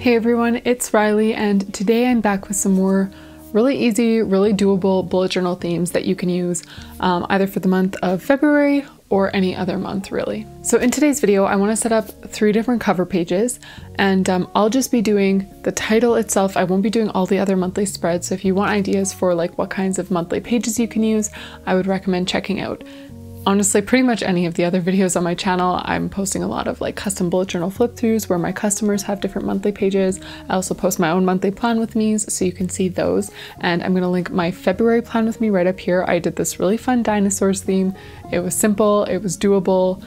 Hey everyone, it's Riley, and today I'm back with some more really easy, really doable bullet journal themes that you can use either for the month of February or any other month really. So in today's video, I want to set up 3 different cover pages, and I'll just be doing the title itself. I won't be doing all the other monthly spreads. So if you want ideas for like what kinds of monthly pages you can use, I would recommend checking out honestly pretty much any of the other videos on my channel. I'm posting a lot of like custom bullet journal flip throughs where my customers have different monthly pages. I also post my own monthly plan with me's, so you can see those, and I'm going to link my February plan with me right up here. I did this really fun dinosaurs theme. It was simple, it was doable,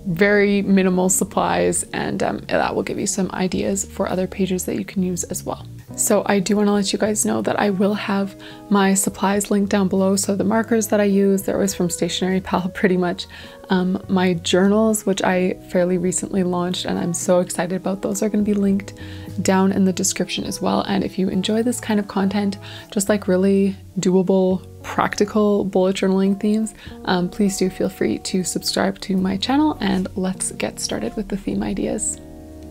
very minimal supplies, and that will give you some ideas for other pages that you can use as well. So I do want to let you guys know that I will have my supplies linked down below. So the markers that I use, they're always from Stationery Pal pretty much. My journals, which I fairly recently launched and I'm so excited about, those are going to be linked down in the description as well. And if you enjoy this kind of content, just like really doable, practical bullet journaling themes, please do feel free to subscribe to my channel, and let's get started with the theme ideas.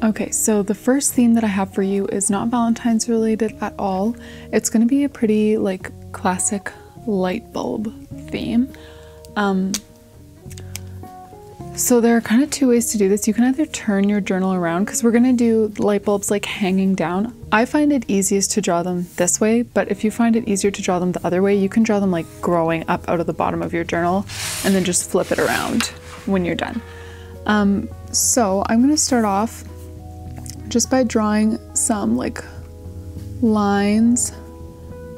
Okay, so the first theme that I have for you is not Valentine's related at all. It's going to be a pretty like classic light bulb theme. So there are kind of 2 ways to do this. You can either turn your journal around, because we're going to do light bulbs like hanging down. I find it easiest to draw them this way, but if you find it easier to draw them the other way, you can draw them like growing up out of the bottom of your journal and then just flip it around when you're done. So I'm going to start off just by drawing some like lines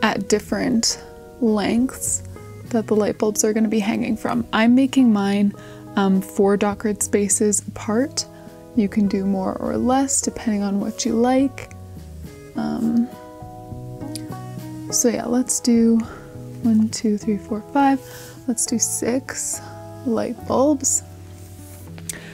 at different lengths that the light bulbs are going to be hanging from. I'm making mine 4 dot grid spaces apart. You can do more or less depending on what you like. So yeah, let's do 1, 2, 3, 4, 5. Let's do 6 light bulbs.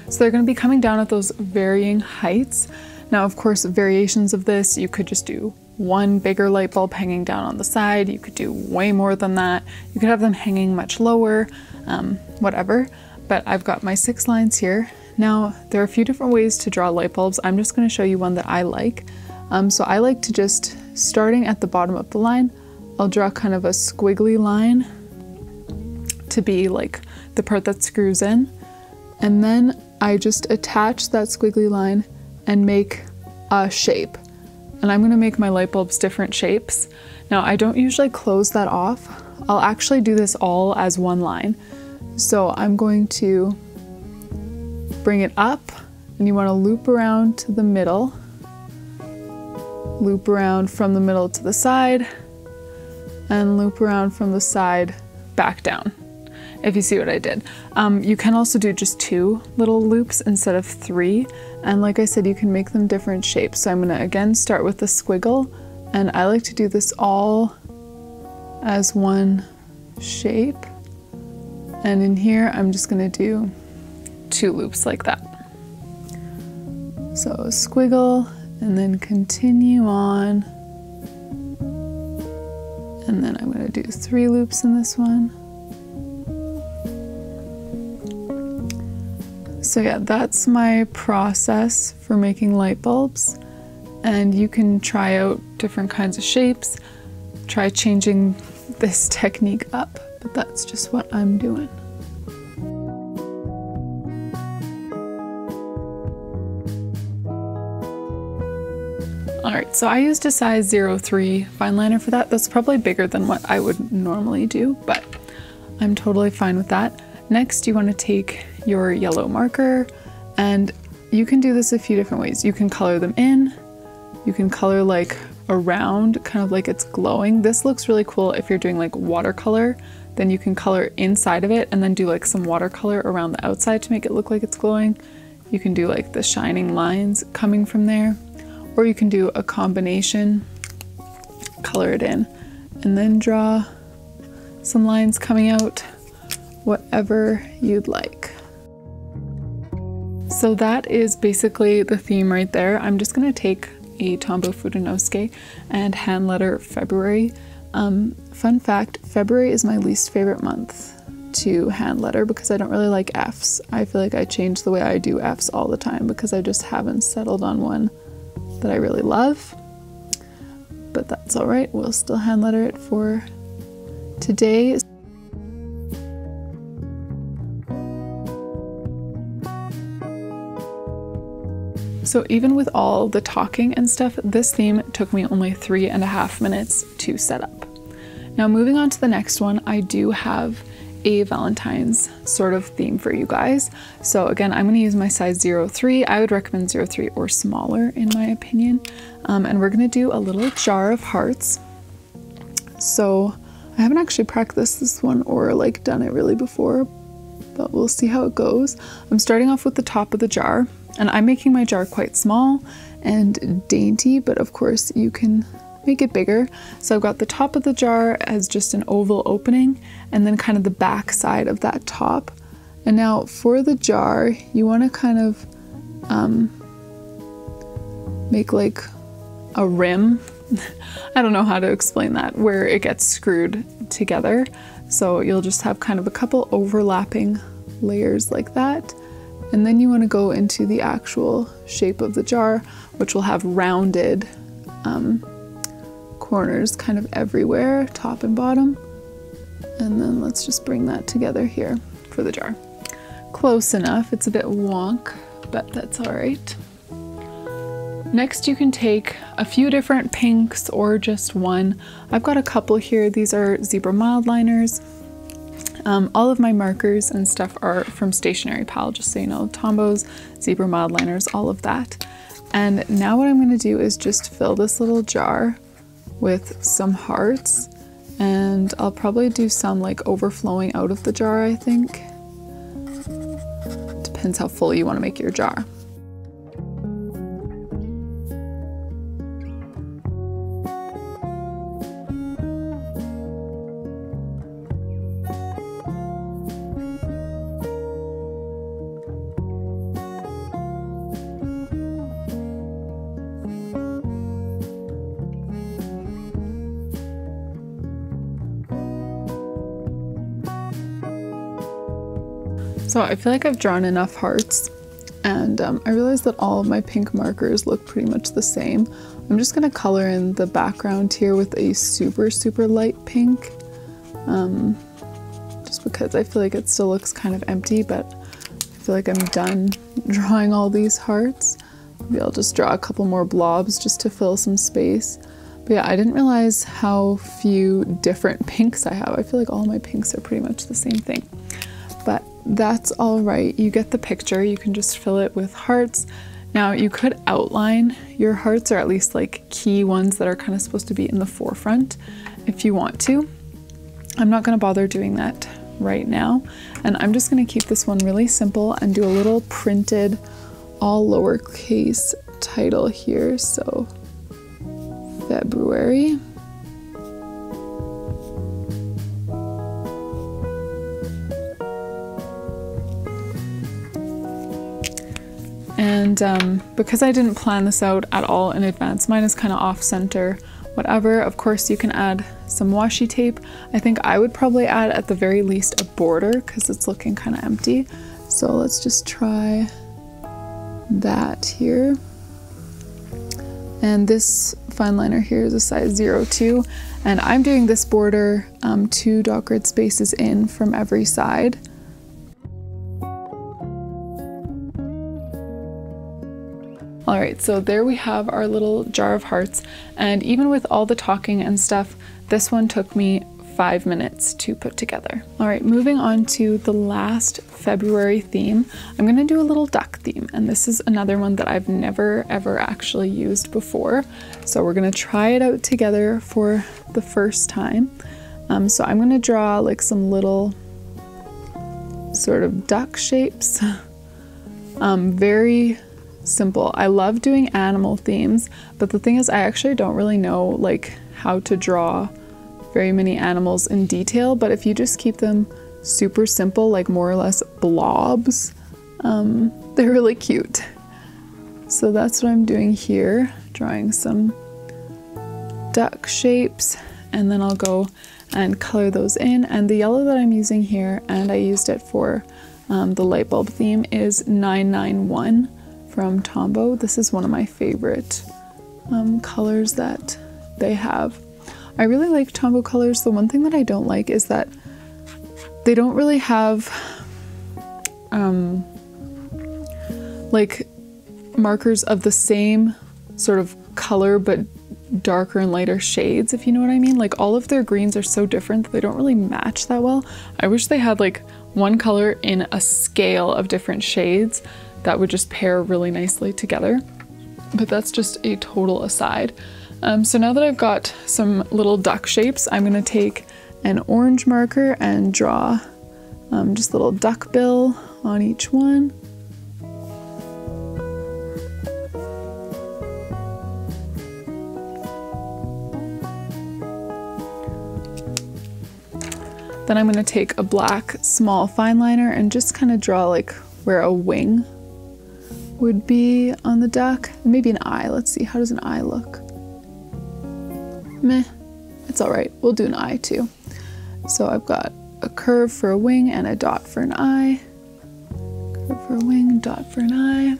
So they're going to be coming down at those varying heights. Now, of course, variations of this, you could just do 1 bigger light bulb hanging down on the side. You could do way more than that. You could have them hanging much lower, whatever. But I've got my 6 lines here. Now, there are a few different ways to draw light bulbs. I'm just going to show you one that I like. So I like to just, starting at the bottom of the line, I'll draw kind of a squiggly line to be like the part that screws in. And then I just attach that squiggly line and make a shape. And I'm going to make my light bulbs different shapes. Now, I don't usually close that off. I'll actually do this all as one line. So I'm going to bring it up, and you want to loop around to the middle, loop around from the middle to the side, and loop around from the side back down, if you see what I did. You can also do just 2 little loops instead of 3. And like I said, you can make them different shapes. So I'm gonna again start with the squiggle, and I like to do this all as one shape. And in here, I'm just gonna do 2 loops like that. So a squiggle, and then continue on. And then I'm gonna do 3 loops in this one. So yeah, that's my process for making light bulbs, and you can try out different kinds of shapes, try changing this technique up, but that's just what I'm doing. Alright, so I used a size 03 fine liner for that. That's probably bigger than what I would normally do, but I'm totally fine with that. Next, you want to take your yellow marker, and you can do this a few different ways. You can color them in, you can color like around, kind of like it's glowing. This looks really cool if you're doing like watercolor. Then you can color inside of it and then do like some watercolor around the outside to make it look like it's glowing. You can do like the shining lines coming from there, or you can do a combination, color it in, and then draw some lines coming out, whatever you'd like. So that is basically the theme right there. I'm just going to take a Tombow Fudenosuke and hand letter February. Fun fact, February is my least favorite month to hand letter because I don't really like Fs. I feel like I change the way I do Fs all the time because I just haven't settled on one that I really love, but that's all right. We'll still hand letter it for today. So even with all the talking and stuff, this theme took me only 3.5 minutes to set up. Now moving on to the next one, I do have a Valentine's sort of theme for you guys. So again, I'm going to use my size 03. I would recommend 03 or smaller in my opinion. And we're going to do a little jar of hearts. So I haven't actually practiced this one or like done it really before, but we'll see how it goes. I'm starting off with the top of the jar, and I'm making my jar quite small and dainty, but of course you can make it bigger. So I've got the top of the jar as just an oval opening, and then kind of the back side of that top. And now for the jar, you want to kind of make like a rim. I don't know how to explain that, where it gets screwed together. So you'll just have kind of a couple overlapping layers like that. And then you want to go into the actual shape of the jar, which will have rounded corners kind of everywhere, top and bottom. And then let's just bring that together here for the jar. Close enough. It's a bit wonk, but that's all right. Next, you can take a few different pinks or just one. I've got a couple here. These are zebra mild liners. All of my markers and stuff are from Stationery Pal, just so you know. Tombows, zebra mild liners, all of that. And now what I'm going to do is just fill this little jar with some hearts, and I'll probably do some like overflowing out of the jar, I think. Depends how full you want to make your jar. So I feel like I've drawn enough hearts, and I realized that all of my pink markers look pretty much the same. I'm just going to color in the background here with a super, super light pink, just because I feel like it still looks kind of empty, but I feel like I'm done drawing all these hearts. Maybe I'll just draw a couple more blobs just to fill some space. But yeah, I didn't realize how few different pinks I have. I feel like all my pinks are pretty much the same thing. But that's all right. You get the picture. You can just fill it with hearts. Now you could outline your hearts, or at least like key ones that are kind of supposed to be in the forefront if you want to. I'm not going to bother doing that right now. And I'm just going to keep this one really simple and do a little printed all lowercase title here. So February. And because I didn't plan this out at all in advance, mine is kind of off center, whatever. Of course, you can add some washi tape. I think I would probably add at the very least a border because it's looking kind of empty. So let's just try that here. And this fine liner here is a size 02. And I'm doing this border 2 dot grid spaces in from every side. All right, so there we have our little jar of hearts, and even with all the talking and stuff, this one took me 5 minutes to put together. All right, moving on to the last February theme, I'm gonna do a little duck theme, and this is another one that I've never ever actually used before. So we're gonna try it out together for the first time. So I'm gonna draw like some little sort of duck shapes. Very simple. I love doing animal themes, but the thing is I actually don't really know like how to draw very many animals in detail, but if you just keep them super simple, like more or less blobs, they're really cute. So that's what I'm doing here, drawing some duck shapes, and then I'll go and color those in. And the yellow that I'm using here, and I used it for the light bulb theme, is 991 from Tombow. This is one of my favorite colors that they have. I really like Tombow colors. The one thing that I don't like is that they don't really have like markers of the same sort of color but darker and lighter shades, if you know what I mean. Like all of their greens are so different that they don't really match that well. I wish they had like one color in a scale of different shades that would just pair really nicely together. But that's just a total aside. So now that I've got some little duck shapes, I'm gonna take an orange marker and draw just a little duck bill on each one. Then I'm going to take a black small fine liner and just kind of draw like where a wing would be on the duck. Maybe an eye. Let's see, how does an eye look? Meh, it's all right. We'll do an eye too. So I've got a curve for a wing and a dot for an eye. Curve for a wing, dot for an eye.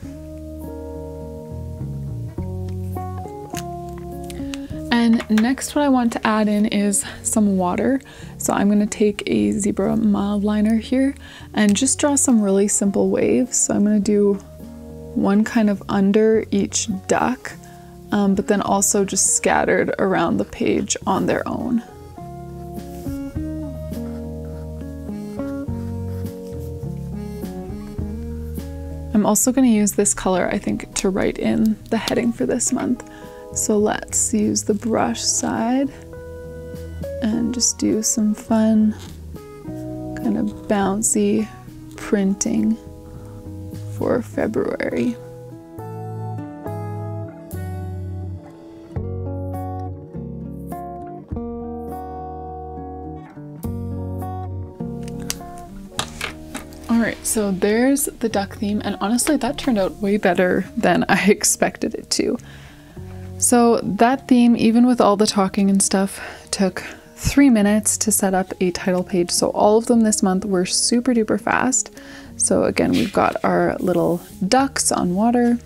And next what I want to add in is some water. So I'm going to take a zebra mild liner here and just draw some really simple waves. So I'm going to do one kind of under each duck, but then also just scattered around the page on their own. I'm also going to use this color, I think, to write in the heading for this month. So let's use the brush side and just do some fun kind of bouncy printing for February. Alright, so there's the duck theme, and honestly that turned out way better than I expected it to. So that theme, even with all the talking and stuff, took 3 minutes to set up a title page. So all of them this month were super duper fast. So again, we've got our little ducks on water,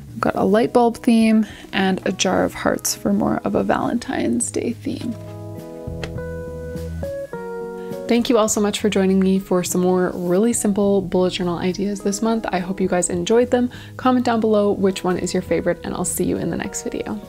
we've got a light bulb theme, and a jar of hearts for more of a Valentine's Day theme. Thank you all so much for joining me for some more really simple bullet journal ideas this month. I hope you guys enjoyed them. Comment down below which one is your favorite, and I'll see you in the next video.